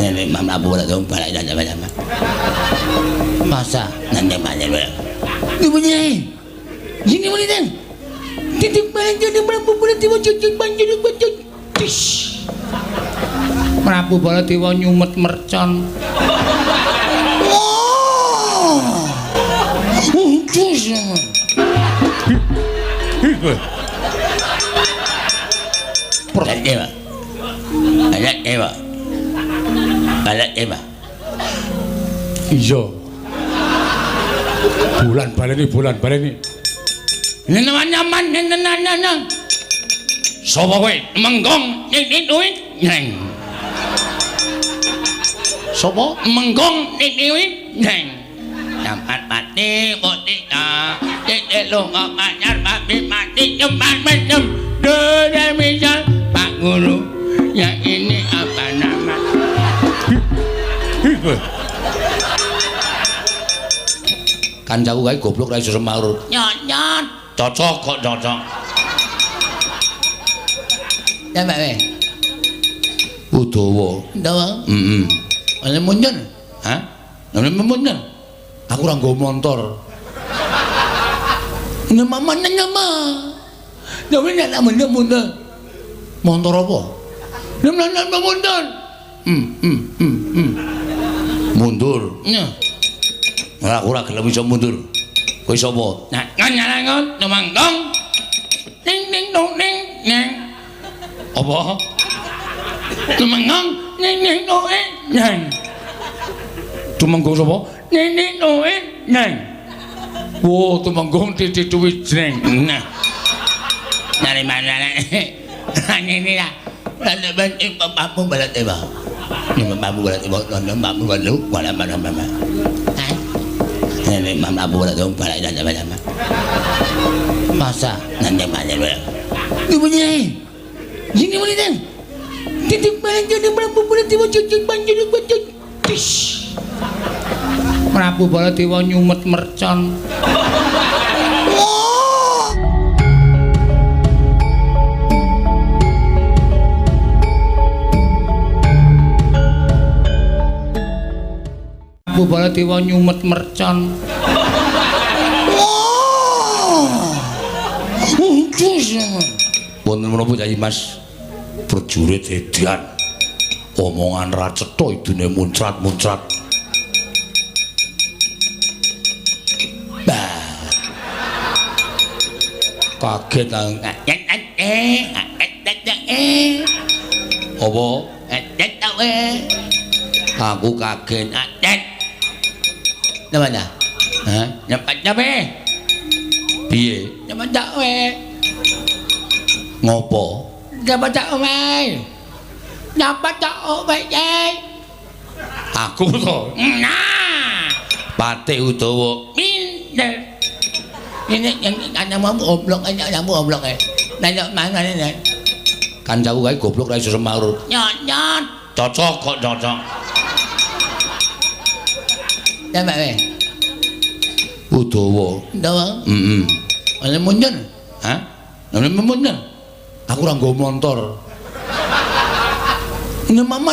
Nek Prabu ora tau balik sama-sama. Masa nang balik. Dipunyi. Sini muni teng. Titik balik jadi Prabu Baladewa cecek banjur bacot. Prabu Baladewa nyumet mercon. Untus. Baladewa. Baladewa. Baladewa. Iya. Bulan baleni. Ini namanya man, neng. Sapa kowe? Menggong ning duit, neng. Sapa? Menggong ning duit, neng. Dapat mati botika, titik lunga anyar babi mati cepat menem. Dede misal Pak Guru, yang ini apa nama? Kancaku kae goblok ra iso semaur. Nyot. Cocok kok cocok. Ya Mbak we. Udawa. Udawa? Heeh. Ana mundur? Hah? Ana mundur? Aku ora nggo motor. Nama. Dawene nek mundur. Motor apa? Nama mundur. Mundur. Nya. Ora gelem iso mundur. Kowe sapa? Nah, nganyarangon numanggong. Ning dong neng. Apa? Numanggong ning neng. Tumanggong sapa? Ning neng. Wo, tumanggong titik duit jreng. Nah. Dari mana nek? Ini lah. Lan ben Prabu Baladewa. Prabu Baladewa, Prabu Baladewa. Nek Prabu ora tau balik sama-sama. Masa nang balik. Dipunyi. Sini muni teng. Titik balik jadi Prabu Baladewa cecek banjur bacot. Prabu Baladewa nyumet mercon. Prabu Baladewa nyumet mercon. Wonten menapa Kyai Mas? Prajurit edan. Omongan ra cetha idune muncrat-muncrat. Bah. Kaget nang. Apa? Aku kaget. Namanya? Hah? Nyampat jabe. Piye? Nyampat jabe. Ngopo? Nyampat jabe. Nyampat jabe, Jai. Aku to. Nah. Pate Udawa. Minder. Ini yang kamu oblok aja, kamu oblok ya. Nanya mana ini? Kancaku kae goblok ra iso semaur. Nyot. Cocok kok cocok. Ya Mbak we. Udawa. Heeh. Ana mundur? Hah? Ana mundur? Aku ora nggo motor. Nama.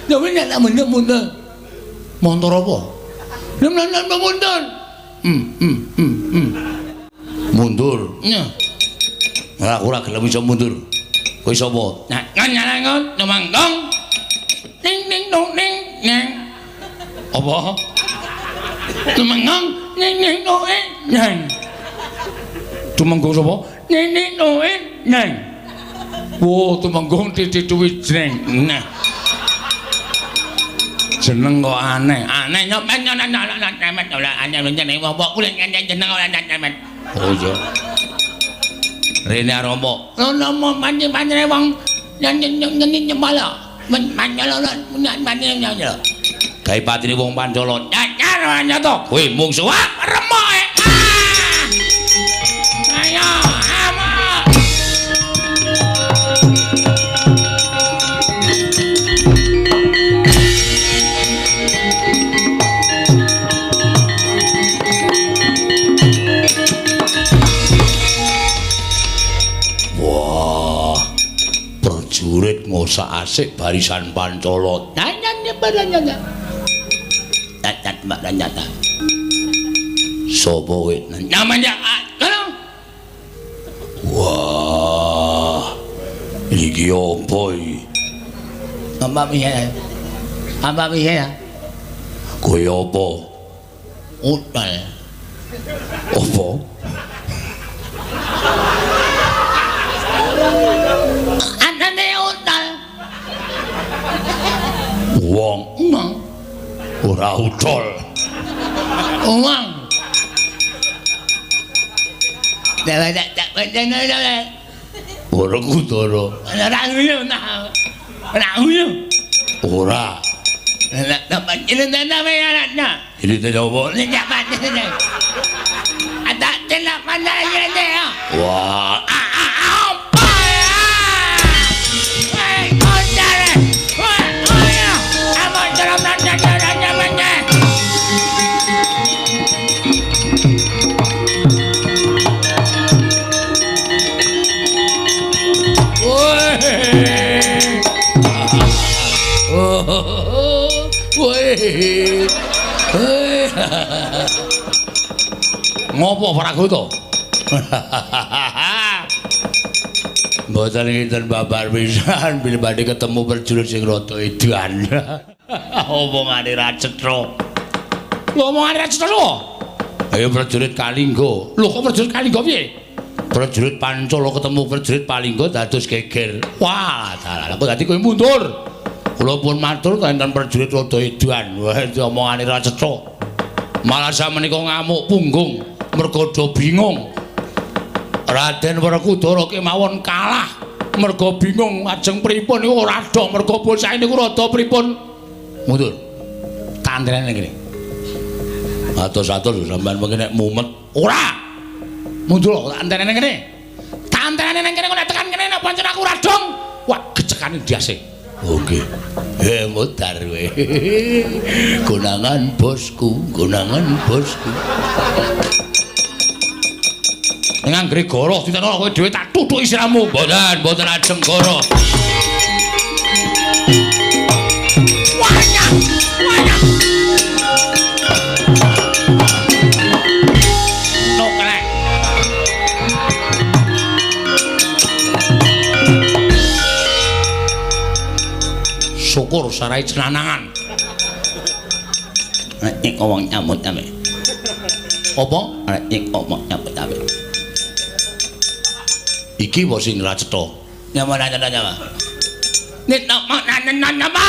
Dawene nek mundur. Motor apa? Nama mundur. Mundur. Nya. Ora gelem iso mundur. Kowe sapa? Nah, nganyarangon numanggong. Ning dong neng. Apa? Tumanggong ning neng. Tumanggong sapa? Ning neng. Wo, tumanggong titik duit jreng. Nah. Jeneng kok aneh. Aneh nyok temet ora anyar jeneng apa kuwi jeneng ora temet. Oh iya. Rene Aromo. Romo panjenengane wong nyembala. Pancala panjenengane. Gawe patine wong Pancala. Nyar nyata. Kowe mungsuh remoke. Ayo, ama. sak asik barisan Pancala. Nyata. Sapa kowe? Namanya wah. Iki apa iki? Apa piye? Kaya apa? Utal. Apa? Anane utal. Wong ora utal. Wong. Ora kudara. Ora nguyu nah. Ora nguyu. Ora. Ini apa ya anaknya? Ini apa? Ini apa? Ada telak mana ini ya? Wah. Apa ya? Hei, kondar. Wah, ayo. Apa dalam nanya mana? Ngopo Pragoto? Mboten kinten babar pisan bilih badhe ketemu prajurit sing rada edan. Omongane ra cetha. Lho omongane ra cetha lho. Ayo prajurit Kalingga. Lho kok prajurit Kalingga piye? Prajurit Pancala ketemu prajurit Palingga dados geger. Wah, dalah kok dadi kowe mundur. Kula pun matur enten prajurit rada edan. Wah, omongane ra cetha. Malah samenika ngamuk punggung. Mergo do bingung. Raden Werkudara kemawon kalah mergo bingung ajeng pripun niku ora dok mergo bocah niku rada pripun. Mundur. Tandrene kene. Atus-atus sampean mengki nek mumet. Ora. Mundur tandrene kene. Tandrene ning kene kok nek tekan kene nek pancen aku ora dong. Wah, gecekane ndiase. Oke. Mutar kowe. Gunangan bosku. Dengan Gregoro ditenono kowe dhewe tak tutuki siramu. Mboten ajeng Goro. Wayang. Noklek. Syukur sarai cenanangan. Nek ngomong nyambut-nyambut. Apa? Nek ngomong nyambut-nyambut. Iki bos sing ra cetha. Nyama. Nek nama.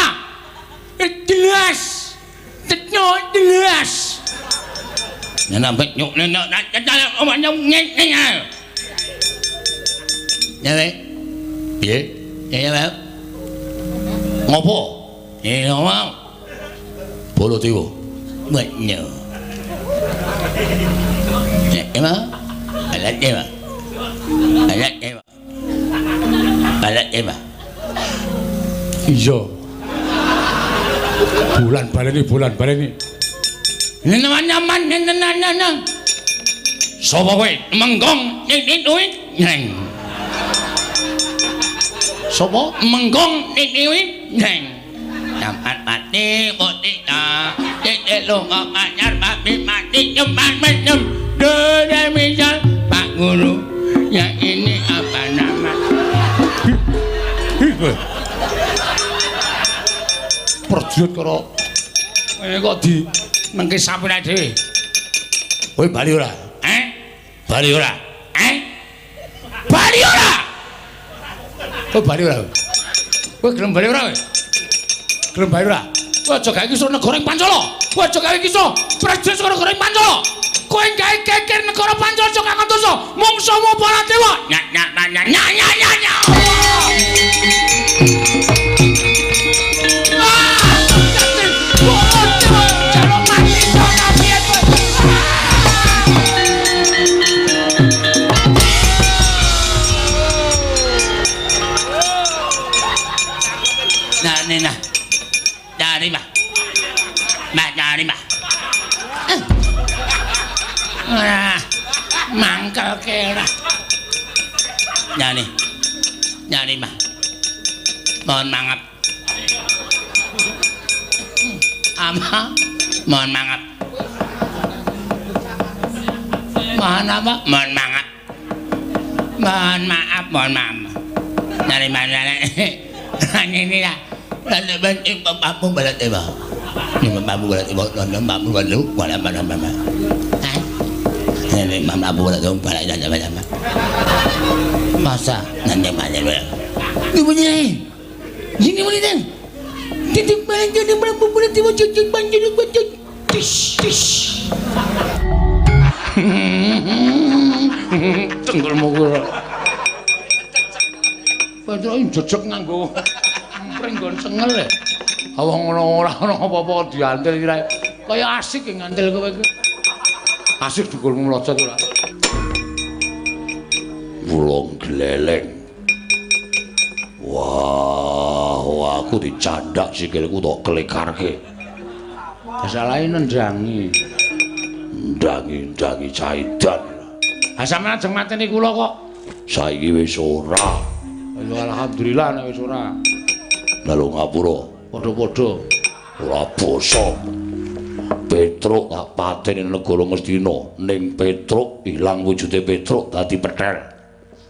Jelas. Jelas. Nana mbek nyuk nenek omongnya ngene. Nyawe. Piye? Ya, Pak. Ngopo? Ngomong. Bolo Dewa. Banyo. Emang? Alat Emang. Iya. Bulan baleni. Ini namanya man. Sapa kowe? Menggong nit-nit neng. Sapa? Menggong nit-nit neng. Namat mati potika. Titik lunga anyar mati cepat menem. Dene misal Pak Guru. Yang ini apa nama? Prajurit karo ngene kok di nengke sampune dhewe. Kowe bali ora? Bali ora? Bali ora? Kowe bali ora? Kowe gelem bali ora kowe? Gelem bali ora? Kowe aja gawe kisah negara Pancala. Kowe aja gawe kisah prajurit saka negara Pancala. Kowe gawe geger negara Pancala aja kangentoso. Mungsuhmu para dewa. Nya. Dari mah. Mangkel kira. Nyani mah. Mohon maaf. Apa? Mohon maaf. Mohon apa? Mohon maaf. Mohon maaf, mohon maaf. Dari mana ini lah. Lalu benci bapakmu balat ibu. Ini bapakmu balat ibu. Lalu bapakmu balat ibu. Mana. Ini bapakmu balat ibu. Mana. Masa nanti mana balat. Ini punya ni. Sini mana ni? Titik balat jadi bapakmu balat ibu. Cucuk banjir cucuk. Tish. Tenggel mukul. Petro jejeg nganggo pringgon sengel e. Awang ora ana apa-apa diantil kira. Kaya asik ngantil kowe iki. Asik dhukulmu mlocot ora. Wulung gleleng. Wah, aku dicandak sikilku tok klekarke. Masalahe nendangi. Ndangi caidan. Ha sampeyan ajeng mateni kula kok. Saiki wis ora. Ayo alhamdulillah nek wis ora. Lalu ngapura padha-padha ora basa. Petruk tak pateni negara Ngastina ning Petruk ilang wujude Petruk dadi petel.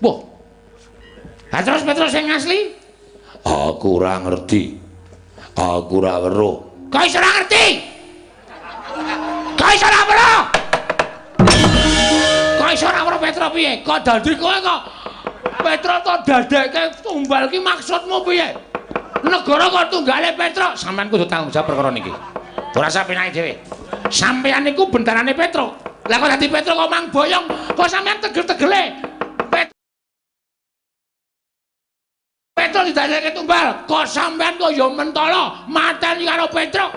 Wah. Ha terus Petruk sing asli? Aku ora ngerti. Aku ora weruh. Kok iso ora ngerti? Kok iso ora weruh? Kok iso ora weruh Petruk piye? Kok dadi kowe kok Petruk to dadekke tumbal ki maksudmu piye? Negara kok tunggale Petruk, sampean kudu tanggung jawab perkara niki. Ora usah penake dhewe. Sampeyan niku bendarane Petruk. Lah kok dadi Petruk kok mang boyong, kok sampeyan tegel-tegele. Petruk didadekke tumbal, kok sampeyan kok ya mentala mateni karo Petruk.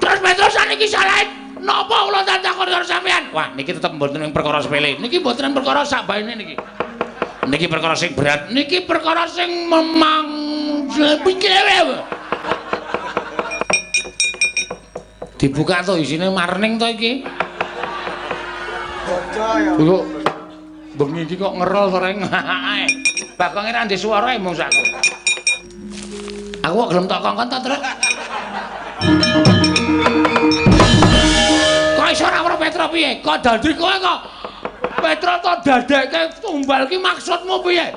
Terus Petruk saniki salah napa kula takon karo sampeyan? Wah, niki tetep mboten perkara sepele. Niki mboten perkara sak baene niki. Niki perkara sing berat, niki perkara sing memang pikire. Dibuka to isine marning to iki. Bocah ya. Kok bengi iki kok ngerol soreng. Bakonge ra ndek swara mung sakku. Aku kok gelem tok kongkon to, Truk. Kok iso ora weruh Petruk piye? Kok dadi kowe kok Petruk to dadekke tumbal ki maksudmu piye?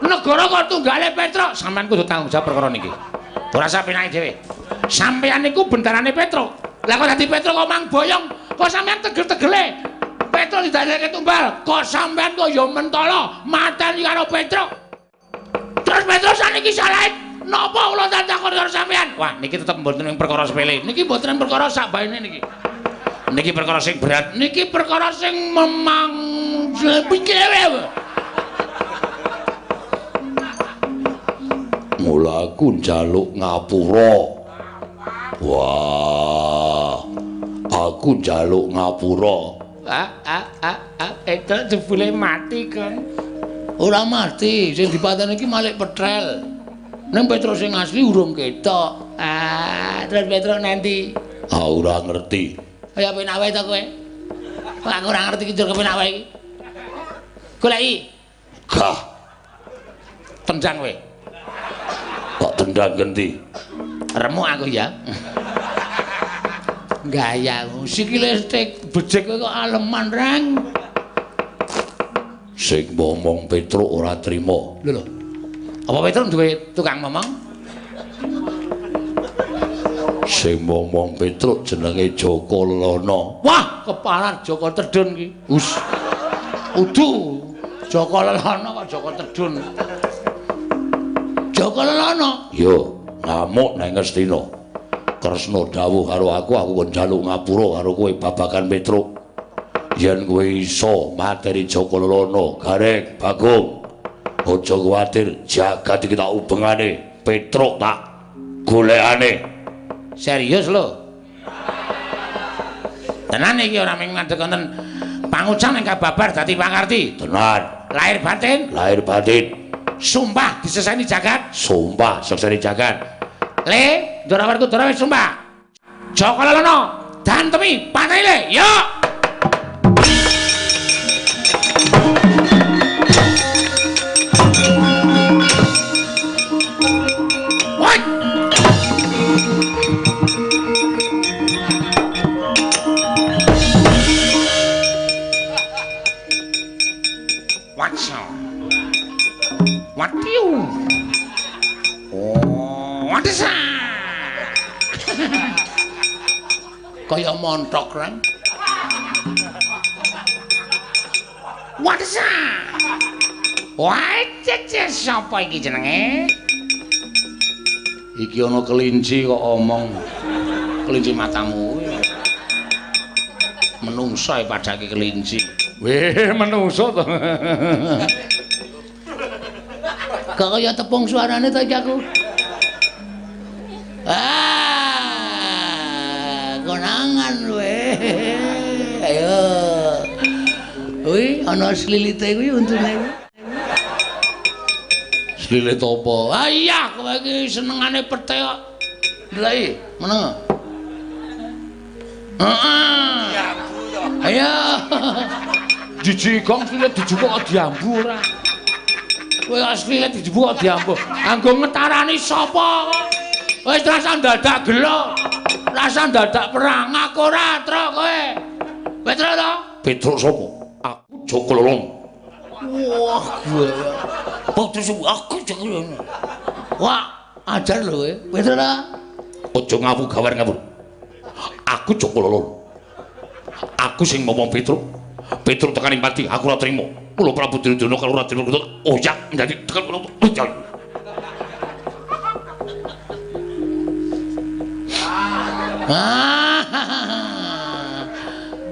Negara kok tunggale Petruk, sampean kudu tanggung jawab perkara niki. Ora usah penake dhewe. Sampeyan niku bendarane Petruk. Lah kok dadi Petruk kok mang boyong, kok sampeyan tegel-tegele. Petruk didadekke tumbal, kok sampeyan kok ya mentala mateni karo Petruk. Terus Petruk saniki salah napa kula takon karo sampeyan? Wah, niki tetep mboten perkara sepele. Niki mboten perkara sak baene niki. Niki perkara sing berat, niki perkara sing memang pikire. Mula aku njaluk ngapura. Wah. Aku njaluk ngapura. Itu jebule mati kan. Ora mati, sing dipateni iki malik petrel. Nang Petruk sing asli urung ketok. Terus Petruk nanti. Ora ngerti. Kaya penak wae ta kowe? Aku ora ngerti iki njur kepenak wae iki. Goleki. Gah. Tendang kowe. Kok tendang genti? Remuk aku ya. Gayamu sikile stik becik kowe kok aleman rang. Sing ngomong Petruk ora trima. Lho. Apa Petruk duwe tukang ngomong? Sing ngomong Petruk jenenge Joko Lelono. Wah, kepalan Joko Tedun ki. Udu. Joko Lelono kok Joko Tedun. Joko Lelono. Yo, ngamuk nang Ngastina. Kresna dawuh karo aku kon njaluk ngapura karo kowe babagan Petruk. Yen kowe iso materi Joko Lelono, Gareng, Bagong. Aja kuwatir, jagat iki tak ubengane. Petruk tak golekane. Serius lho. Tenan iki ora mung ngadeg wonten pangucap ning kababar dadi pangarti. Tenan. Lahir batin? Lahir batin. Sumpah disesani jagat? Sumpah disesani jagat. Le, Jorawarku Dora wis sumpah. Joko Lelono, dantemi pateni le. Yo. Wadesa. Kaya montok kan. Wadesa. Wah, cece sapa iki jenenge? Iki ana kelinci kok omong. Kelinci matamu. Menungso e padake kelinci. Weh, menungso to. Kok kaya tepung suarane to iki aku. Konangan weh. Ayo. Wih, ana slilite kuwi untune. Slilit apa? Ah iya, kowe iki senengane pete kok. Ndelok meneng. Heeh. Ayo. Dijigong slilit dijupuk kok diambu ora. Kowe slilit dijupuk kok diambu. Anggo ngetarani sapa kok? Wis rasa dadak gelo. Rasa dadak perang aku ora tro kowe. Petruk to? Petruk sapa? Aku Joko Lolong. Wah, gue. Putus aku Joko Lolong. Wah, ajar lho kowe. Petruk to? Aja ngawur-ngawur. Aku Joko Lolong. Aku sing ngomong Petruk. Petruk tekaning pati, aku ora trimo. Kula Prabu Duryudana kalau ora trimo oyak dadi tekan kula.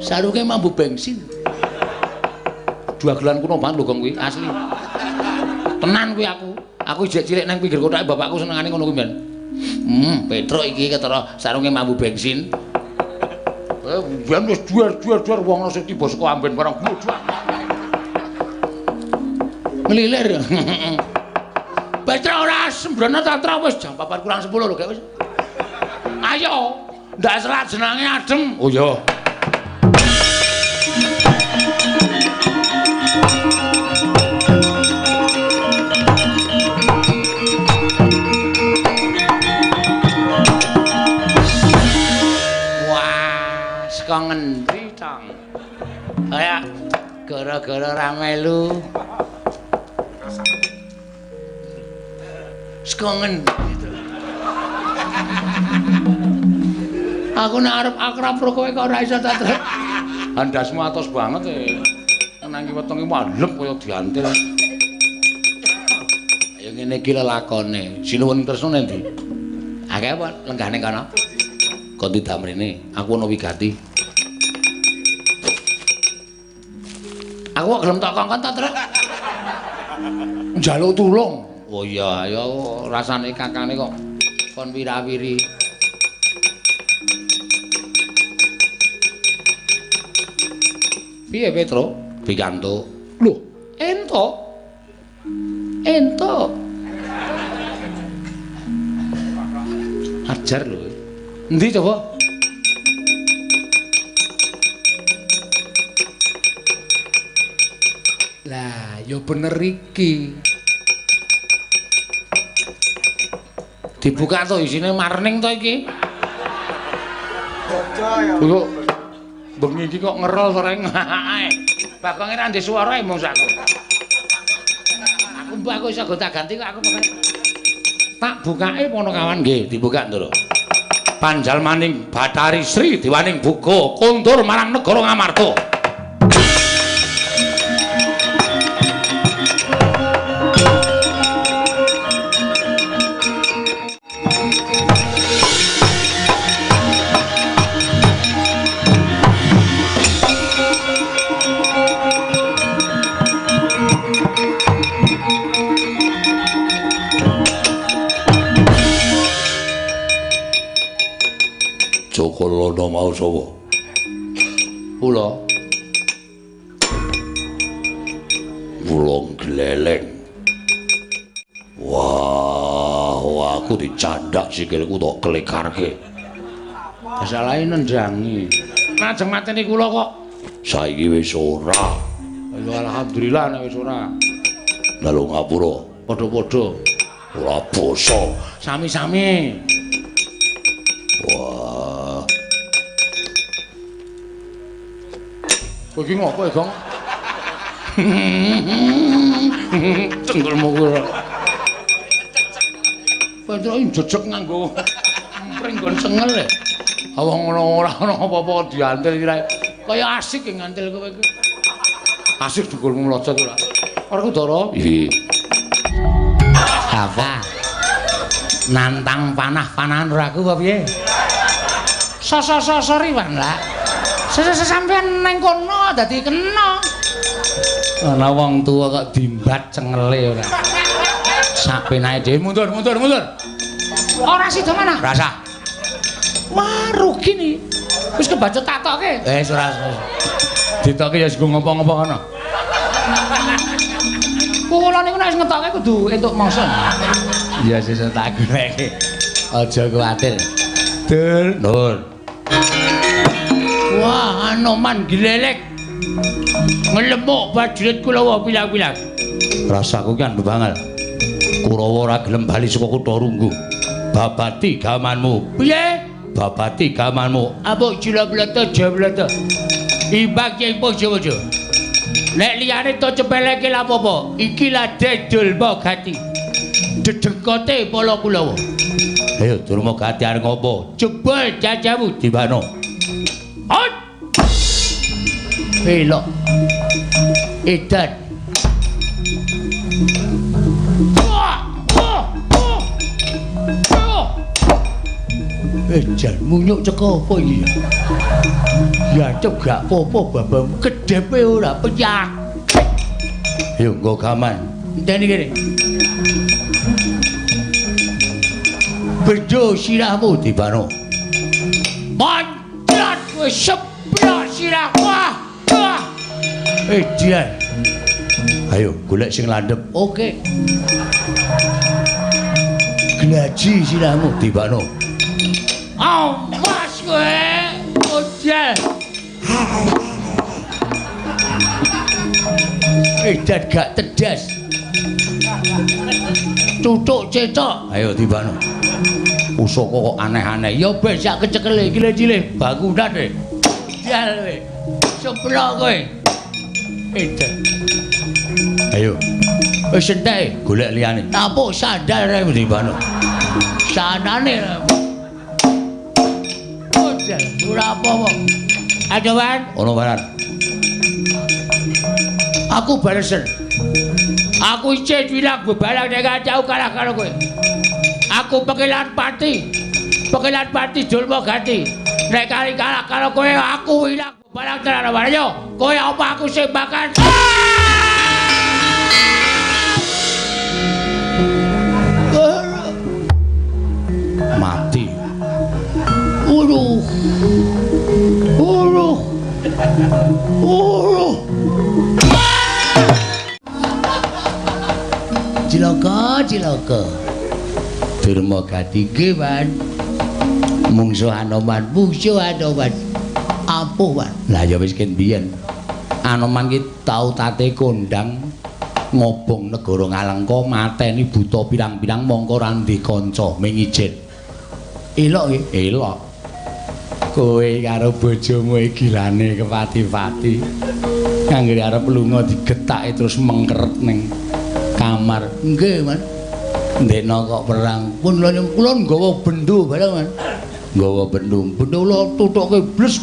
Saruke mambu bensin. Dua gelan kuno banget lho Gong kuwi, asli. Tenan kuwi aku. Aku jek cilik nang pinggir kotake bapakku senengane ngono kuwi men. Petruk iki ketara sarunge mambu bensin. Biyen wis duar wong sing tiba saka amben barang glodrak. Ngelilir. Petruk ora sembrono ta tra wis jam 4 kurang 10 lho gak wis. Ayo, ndak selat jenenge adem. Oh iya. Wah, saka ngendi tong? Kaya gara-gara ra melu. Saka ngendi? Aku nek arep akrab karo kowe kok ora iso ta, Truk. Andasmu atos banget e. Nang iki wetenge malem kaya diantil. Ya ngene iki lelakone. Sinuwun tresno endi? Akeh apa lenggane kono? Kok tidak mrene? Aku ana wigati. Aku kok gelem tak kongkon ta, Truk? Njaluk tulung. Oh iya, ya rasane kakane kok kon wirawiri. Piye Petro? Pikantuk. Lho, ento. Ento. Ajar lho. Endi coba? Lah, ya bener iki. Dibuka to isine marning to iki. Bocah ya. Bengi iki kok ngerol to reng. Bakonge ra ndek swara mung sakku. Aku mbak iso go tak ganti kok aku pokoke. Tak bukake pono kawan nggih, dibuka ndoro. Panjal maning Bathari Sri diwaning buga kondur marang negara Ngamarta. Joko Lono mau sapa? Kula. Wulung gleleng. Wah, aku dicandak sikilku tok klekarke. Masalahe nendhangi. Lajeng mateni kula kok. Saiki wis ora. Lho alhamdulillah nek wis ora. Lalu ngapura? Padha-padha. Ora basa. Sami-sami. Wah. Kowe iki ngopo, Gong? Cengkelmu kuwi. Petruk jejeg nganggo pring nggon sengel. Wong ora ana apa-apa diantil kira kaya asik ngantil kowe iki. Asik dhukulmu mlocot ora. Ora Kudara. Iya. Apa? Nantang panah-panahan ora aku apa piye? Sosok-sosoriwan lah. Sampeyan nang kono dadi kena. Ana wong tuwa kok dimbat cengele ora. Sak penae dhewe mundur. Ora sida mana? Rasa. Wah, rugi nih. Wis kebacut tatoke. Ora. Ditoke ya sing ngopo-ngopo kono. Kula niku nek ngetoke kudu entuk mangsa. Ya sesuk tak goleki. Aja kuwatir. Nur. Wah, Anoman gilelek. Ngelemuk prajurit Kurawa pilang-pilang. Rasaku kan banget. Kurawa ora gelem bali saka Kutha Runggu. Babati gamanmu. Piye? Babati gamanmu. Apa jila-blata jablata. Ibak yang pojo-pojo. Nek liyane to cepeleke lha apa? Iki lah dedul Mogati. Dedengkote Pala Kulawa. Ayo Durma Gati arep ngopo? Jebul jajamu dibano. Hot. Belok. Edan. Jan munyuk ceko apa iki? Ya cep gak apa-apa babam kedepe ora peyak. Yo nggo gaman. Enteni kene. Bedo sirahmu dibano. Manjat wis seblak sirah. Wah. Dian. Ayo golek sing landhep. Oke. Glaji sirahmu dibano. Awas kowe, ojal. Edan gak tedas. Cucuk cecok. Ayo dibano. Usaka kok aneh-aneh. Ya ben sak kecekele gile-gile bangunan e. Jal kowe. Seblok kowe. Edan. Ayo. Wis entek golek liyane. Napuk sandal rek dibano. Sanane ora apa-apa. Ayo, Wan. Ono baran. Aku balesen. Aku icet wilang bebalang nek kancaku kalah karo kowe. Aku pekelan pati. Pekelan pati Durma Gati. Nek kali kalah karo kowe aku wilang bebalang tenan wae. Yo, kowe apa aku sing bakal mati. Uruh. Cilaka. Durma Gati ge, Wan. Mungsuh Anoman. Apa, Wan? Lah ya wis ken biyen. Anoman ki tau tate kondang ngobong negara Ngalengka mateni buta pirang-pirang mongko ra ndek kanca ming ijen. Elok nggih? Elok. Kowe karo bojomu iki gilane kepati-pati. Anggere arep lunga digetake terus mengkeret ning kamar. Nggih, Man. Ndekno kok perang. Pun kula nggawa bendho bareng, Man. Nggawa bendho. Bendho kula tutuke bles.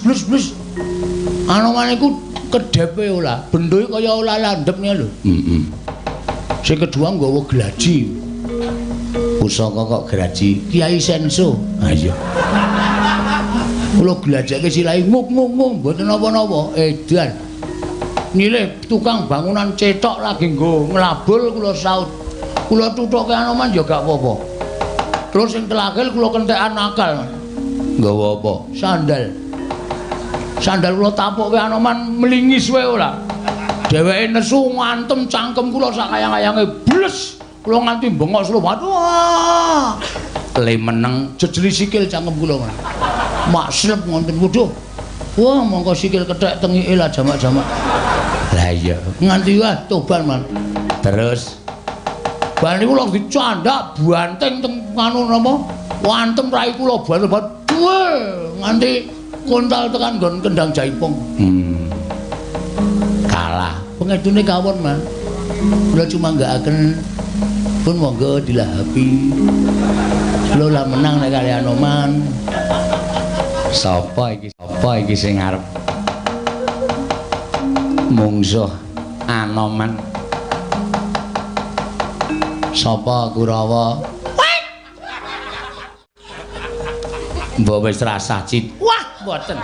Anoman iku kedepe ora. Bendho kaya ora landhep niku lho. Heeh. Sing kedua nggawa glaji. Pusaka kok graji Kiai Senso. Ha iya. Kula glajake silai muk mboten napa-napa. Edan. Nilih tukang bangunan cetok lagi nggo nglabul kula saut. Kula tutuke Anoman ya gak apa-apa. Terus sing terakhir kula kentekan nakal. Nggawa apa? Sandal. Sandal kula tapuke Anoman mlingis wae ora. Dheweke nesu ngantem cangkem kula sak kayang-kayange bles. Kula nganti bengok slobat. Wah. Le meneng jejeli sikil cangkem kula. Makslep ngonten wuduh. Wah, mongko sikil kethek tengike lah jamak-jamak. Lah iya, nganti wah toban, Man. Terus bar niku lho dicandak banteng teng anu napa? Wantem rai kula banget. Nganti kontal tekan nggon kendang jaipong. Kalah. Pengedune kawon, Man. Kula cuma nggakaken Pun monggo dilahapi. Lola menang nek kali Anoman. Sapa iki? Sapa iki sing arep mungsuh Anoman? Sapa Kurawa? Mbok wis rasah cit. Wah, mboten.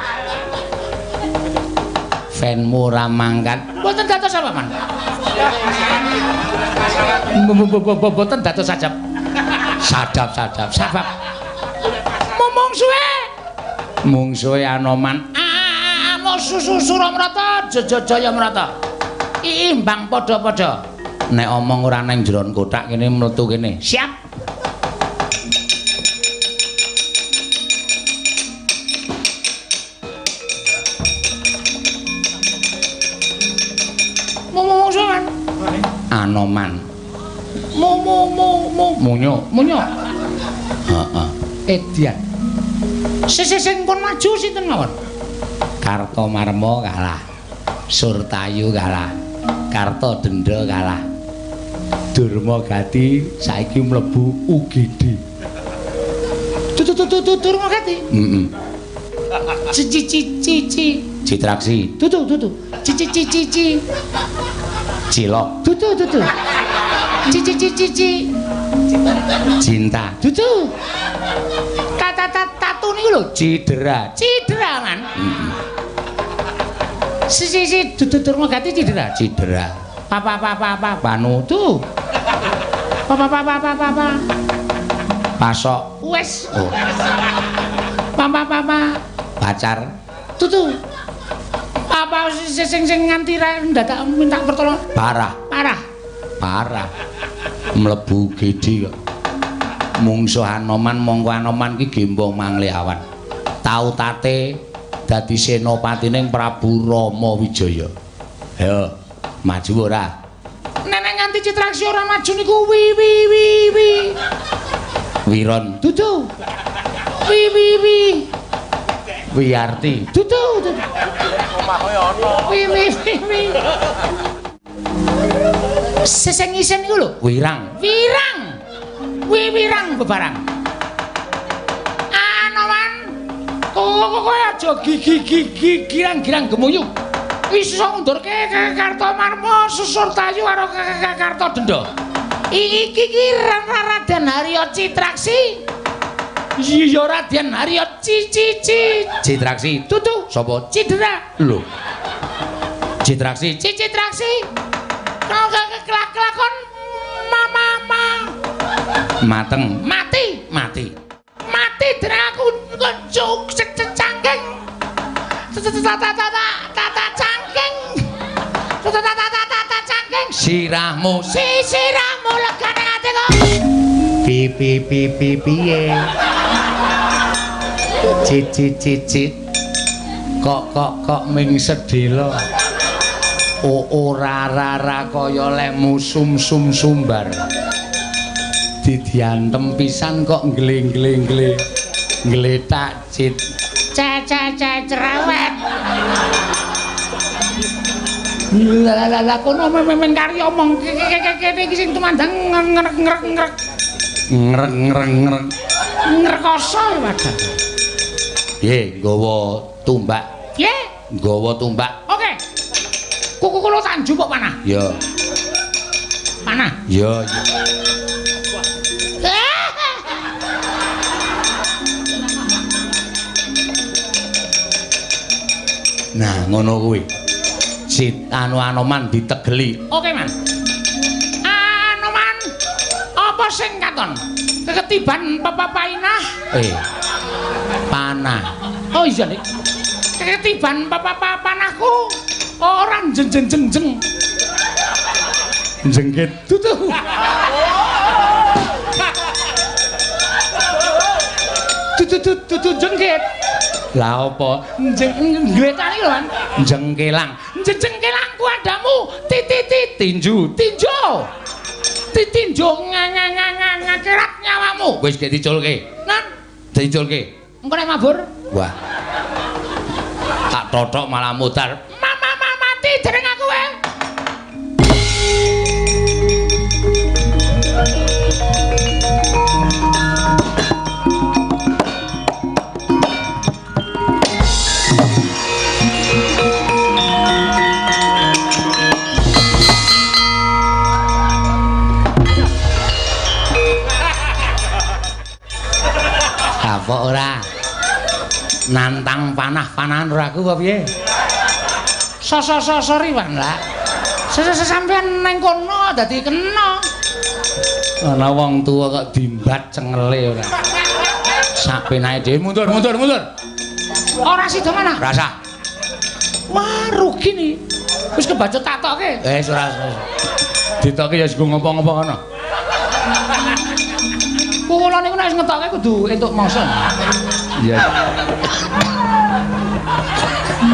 Fanmu ora mangkat. Mboten dados apa, Man? Mboten dados sajab. Sadap. Sabab. Mungsuhe Anoman. Suramrata, Jayamrata. Imbang padha-padha. Nek omong ora nang jeron kotak kene mlebu kene. Siap. Anoman. Munyo. Heeh. Edian. Sing pun maju sinten mawon? Kartomarma kalah. Surtayu kalah. Kartodendra kalah. Durmagati saiki mlebu UGD. Durmagati? Heeh. Cici. Citraksi. Tutu. Cici. Cilok. Tutu. Cici. Cinta. Tutu. Tatu niku lho, Cidera kan. Si Durmagati Cidera. Papa Panu tuh. Papa. Pasok. Wes. Oh. Papa. Pacar. Tutu. Apa sing nganti ndadak minta pertolongan? Parah. Mlebu gedi kok. Mungsuh Anoman monggo Anoman ki gembong mangleawan. Tau tate dadi senopatining Prabu Rama Wijaya. Ayo, maju ora? Nenek nganti Citraksi ora maju niku wi. Wiron. Dudu. Wi. Wiyarti. Dudu. Wi. Seseng isen niku lho, Wirang. Wirang bebarang. Anoman. Kok aja girang gemuyu. Wis iso ngundurke Kartomarma Susurtayu karo Kartodendra. Iki Raden Harya Citraksi. Iya Raden Harya Citraksi. Tutu. Sapa? Cidera. Lho. Citraksi. Kau kelakon mateng. Mati dereng aku kencuk cangking. Tata cangking. Sirahmu legane ati kok. Piye. Cicit. Kok ming sedhela. Ora kaya lemu sumbar. Didiantem pisan kok ngleng-ngleng ngletak cit. Cerewet. Lah kono men karya omong kene iki sing tumandang ngrek. Ngrekoso wadah. Piye nggawa tumbak? Nggawa tumbak. Oke. Kuku kula tanju kok panah. Ya. Panah. Ya. Nah, ngono kuwi. Anoman ditegeli. Oke, Man. Anoman. Apa sing katon? Keketiban papainah. Panah. Oh iya, Dik. Keketiban panahku. Orang jeng. Jengket. Tutu. Tutu jengket. Lah apa? Ngletani lho, Man. Jengkelang. Jengkelangku adamu. Tinju. Tinju ngakerat nyawamu. Wis gek diculke. Nan, diculke. Engko nek mabur? Wah. Tak totok malah mutar. Mati dereng aku wae. Kapok ora. Nantang panah-panahan ora aku apa piye? Sorry Wan lah. Sampeyan nang kono dadi kena. Ana wong tuwa kok dimbat cengele ora. Sak penake dhewe mundur. Ora sida mana? Rasa. Wah, rugi nih. Wis kebacut tak tokke. Ora. Ditokke ya sing ngopo-ngopo kono. Kula niku nek ngetokke kudu entuk mangsa. Iya.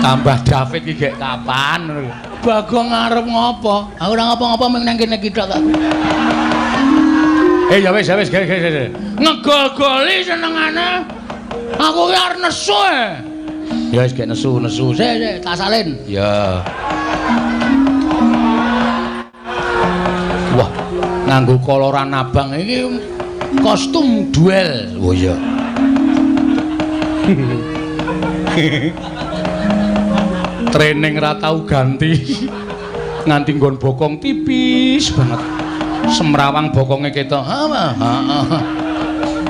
Tambah David iki gek kapan? Bagong ngarep ngopo? Aku ora ngopo-ngopo mung nang kene iki tok. Ya wis. Ngegol-goli senengane. Aku ki arep nesu e. Ya wis gek nesu. Sik, tak salin. Ya. Wah, nganggo koloran abang iki kostum duel. Oh iya. Training ra tau ganti. Nganti nggon bokong tipis banget. Semrawang bokonge ketok.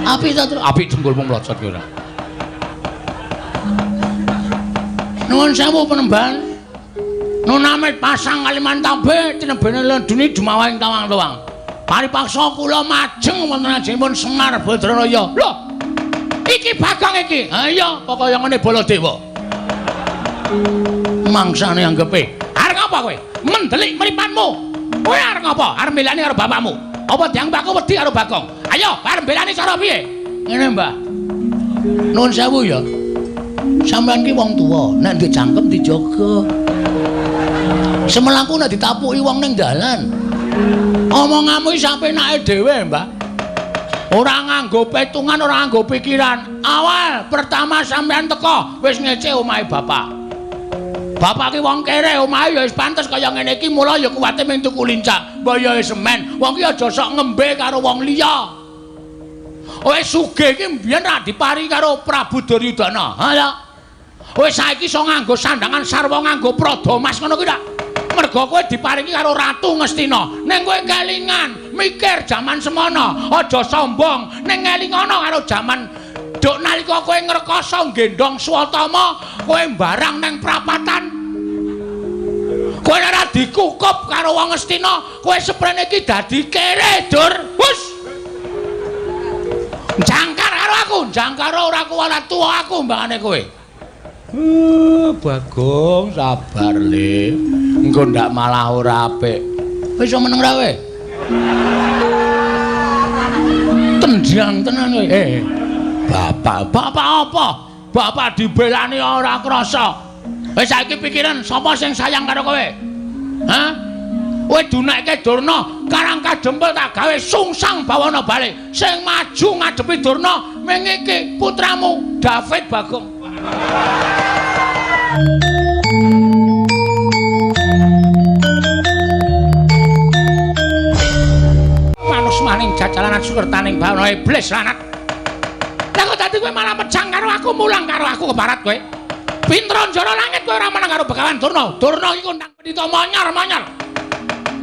Apik ta, Tru? Apik jenggulmu mlocot ki ora. Nuwun sewu penemban. Nun amit pasang Kalimantan B tinebene lenduni dumawahing tawang-tawang. Paripaksa kula majeng wonten ajengipun Semar Badraraya. Lho. Iki Bagong iki. Ha iya, kok kaya ngene Baladewa. Mangsane anggepe. Arep apa kowe? Mendelik mripanmu. Kowe arep ngapa? Arep mbelani karo bapakmu. Apa diang mbakku wedi karo Bagong? Ayo, arep mbelani cara piye? Ngene, Mbah. Nuwun sewu ya. Sampeyan ki wong tuwa, nek ndek jangkem dijaga. Semelaku nek ditapuki wong ning dalan. Omonganmu iki sampenake dhewe, Mbah. Ora nganggo petungan, ora nganggo pikiran. Awal pertama sampeyan teko wis ngece omahe bapak. Bapak ki wong kere, omahe ya wis pantes kaya ngene iki, mula ya kuwate ming tuku lincah, bayahe semen. Wong ki aja sok ngembe karo wong liya. Kowe sugih ki mbiyen ra diparingi karo Prabu Duryudana. Ha ya. Kowe saiki iso nganggo sandangan sarwa nganggo prada mas ngono kuwi ta. Merga kowe diparingi karo Ratu Ngastina. Ning kowe kelingan mikir jaman semono, aja sombong. Ning ngelingono karo jaman duk nalika kowe ngrekoso gendong Swatama, kowe mbarang nang prapatan. Kowe ora dikukup karo wong Ngastina, kowe seprene iki dadi kere, Dur. Wus. Jangkar karo aku, jangkar ora kuwat tuwa aku mbangane kowe. Bagong sabar le. Engko ndak malah ora apik. Wis iso meneng ra kowe? Tendian tenan kowe. Bapak apa? Bapak dibelani ora krasa. Wis saiki pikiran sapa sing sayang karo kowe? Hah? Kowe dunekke Durna, Karangka Jempol tak gawe sungsang bawana bali. Sing maju ngadepi Durna ming iki putramu David Bagong. Manus maning jajalanan sukertaning bawana iblis lanat. Lah kok dadi kowe malah mejang karo aku, mulang karo aku ke barat kowe. Pintra njara langit kowe ora menang karo Begawan Durna. Durna iki kondang pendhita manyar-manyar.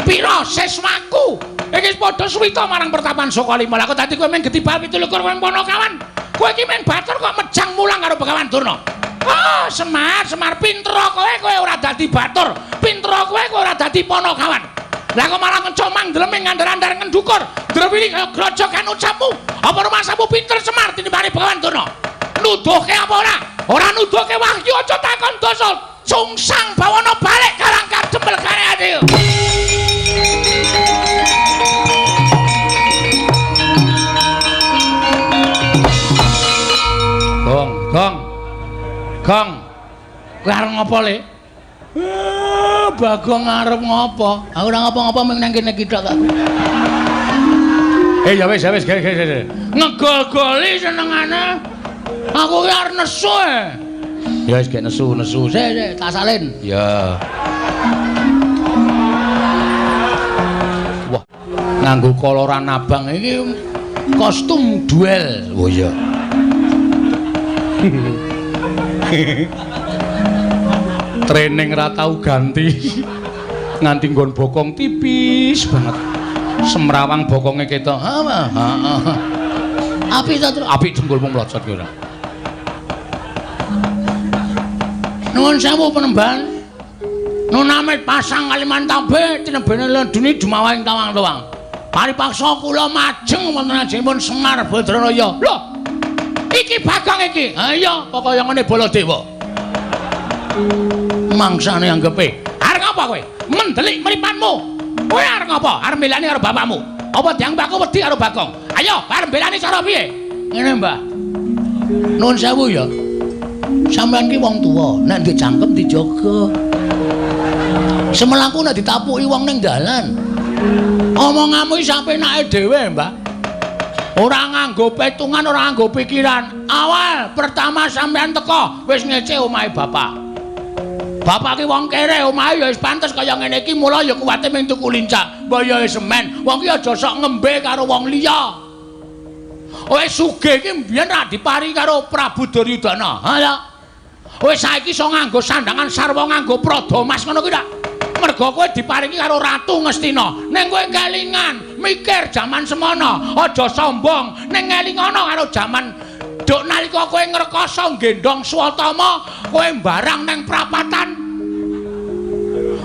Pira sesmaku iki padha suwita marang pertapan Sokalima. Lah kok dadi kowe mung getibal 17 kowe Ponokawan. Kowe iki men batur kok mejang mulang karo Begawan Durna. Oh, Semar pintra kowe ora dadi batur. Pintra kowe ora dadi Ponokawan. Lah kok malah ngencok mangdeleme ngandar-andar ngendukur. Drewili kaya grojokan ucapmu. Apa rumasamu pinter Semar tinimbang Begawan Durna? Nuduhke apa ora? Ora nuduhke Wahyu aja takon dosa. Sungsang bawana balik Karangka Jempol kareane. Gong. Kowe arep ngopo, Le? Bagong arep ngopo? Aku ora ngopo-ngopo mung nang kene iki tok. Ya wis. Ngegol-goli senengane. Aku ki arep nesu e. Ya wis gek nesu. Sik, tak salin. Ya. Wah, nganggo koloran abang iki kostum duel. Oh iya. Training ra tau ganti. Nganti nggon bokong tipis banget. Semrawang bokonge ketok. Apik to, Tru. Apik dengkulmu mlocot ki ora. Nuwun sewu Penemban. Nun amit pasang Kalimantan B tinebene ledune dumawahing tawang-tawang. Paripaksa kula majeng wonten ajengipun Semar Badranaya. Lho. Iki Bagong iki. Ha iya, kaya ngene Baladewa. Mangsane anggepe. Arep ngapa kowe? Mendelik mripatmu. Kowe arep ngapa? Arep mbelani karo bapakmu. Apa diang mbakku wedi karo Bagong? Ayo, arep mbelani cara piye? Ngene, Mbah. Nuwun sewu ya. Sampeyan ki wong tuwa, nek ndek jangkem dijaga. Semelaku nek ditapuki wong ning dalan. Omonganmu iki sapenake dhewe, Mbah. Ora nganggo petungan, ora nganggo pikiran. Awal pertama sampeyan teko wis ngece omahe bapak. Bapak ki wong kere, omahe ya wis pantes kaya ngene iki, mula ya kuwate ming tuku lincah, bayahe semen. Wong ki aja sok ngembe karo wong liya. Wis sugih ki mbiyen ra dipari karo Prabu Duryudana. Ha ya. Wis saiki iso nganggo sandangan sarwa nganggo prada mas ngono ki ta. Mergo kowe diparingi karo Ratu Ngastina. Ning kowe kelingan mikir jaman semono, aja sombong. Ning ngelingana karo jaman duk nalika kowe ngrekoso gendong Swatama, kowe mbarang ning prapatan.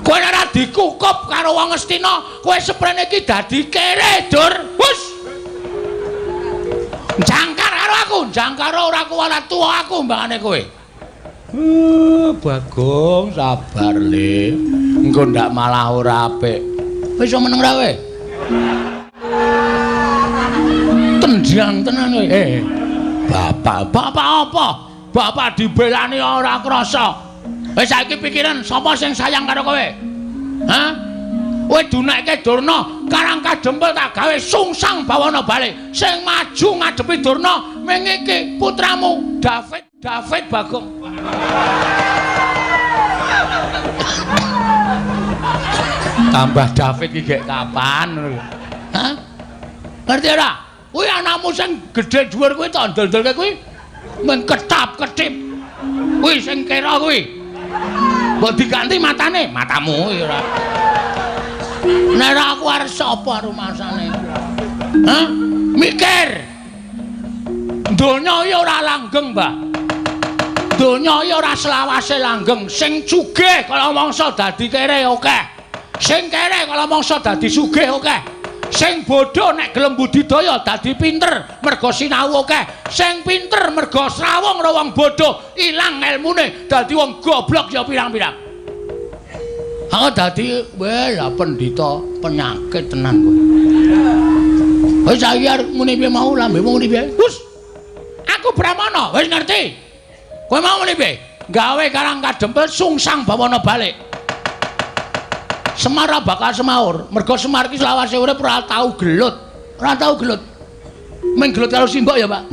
Kowe ora dikukup karo wong Ngastina, kowe seprene iki dadi kere, Dur. Wus. Jangkar karo aku, jangkar ora kuwalat tuwa aku mbangane kowe. Bagong sabar le. Engko ndak malah ora apik. Wis iso meneng ra kowe? Tendian tenan kowe. Bapak apa? Bapak dibelani ora krasa. Wis saiki pikiran sapa sing sayang karo kowe? Hah? Kowe dunekke Durna, Karang Kadempel tak gawe sungsang bawana balik. Sing maju ngadepi Durna ming iki putramu David Bagong. Tambah David iki gek kapan? Hah? Ngerti ora? Kuwi anakmu sing gedhe dhuwur kuwi tak ndel-ndelke kuwi men ketap-ketip. Kuwi sing kira kuwi. Mbok diganti matane, matamu ora. Nek aku arep sapa rumasane? Hah? Mikir. Donya ya ora langgeng, Mbah. Donya ya ora selawase langgeng. Sing sugih kala mangsa dadi kere akeh. Sing kere kala mangsa dadi sugih akeh. Sing bodho nek gelem budidaya dadi pinter merga sinau akeh. Sing pinter merga srawung karo wong bodho ilang ilmune dadi wong goblok ya pirang-pirang. Aku dadi lah pendhita penyakit tenan kowe. Wis saiki arep muni piye mau lambemu muni piye? Hus. Aku Brahmana, wis ngerti. Kowe mau muni piye? Gawe Karang Kadempel sungsang bawana balik. Semar bakal semaur, mergo Semar ki selawase urip ora tau gelut. Ora tau gelut. Ming gelut karo simbok ya, Pak.